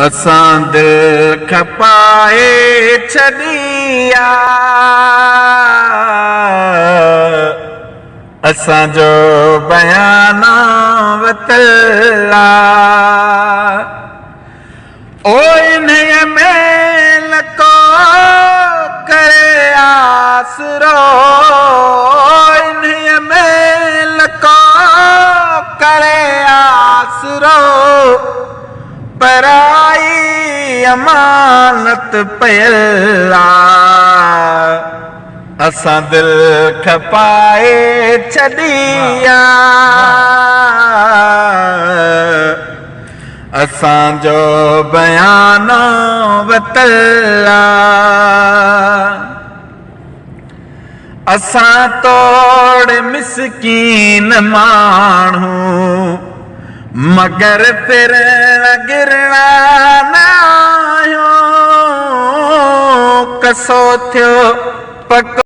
असां दिल खपाए छॾिया असांजो बयाना वतला ओ इन्हीअ में लको करे आसरो इन्हीअ में लको करे आसरो पराई अमानत पयला असां दिल खपाए छॾिया असांजो बयाना वतला असां तोड़ मिसकीन माण्हू मगर फिरण गिरणा न आहियूं कसो थियो पको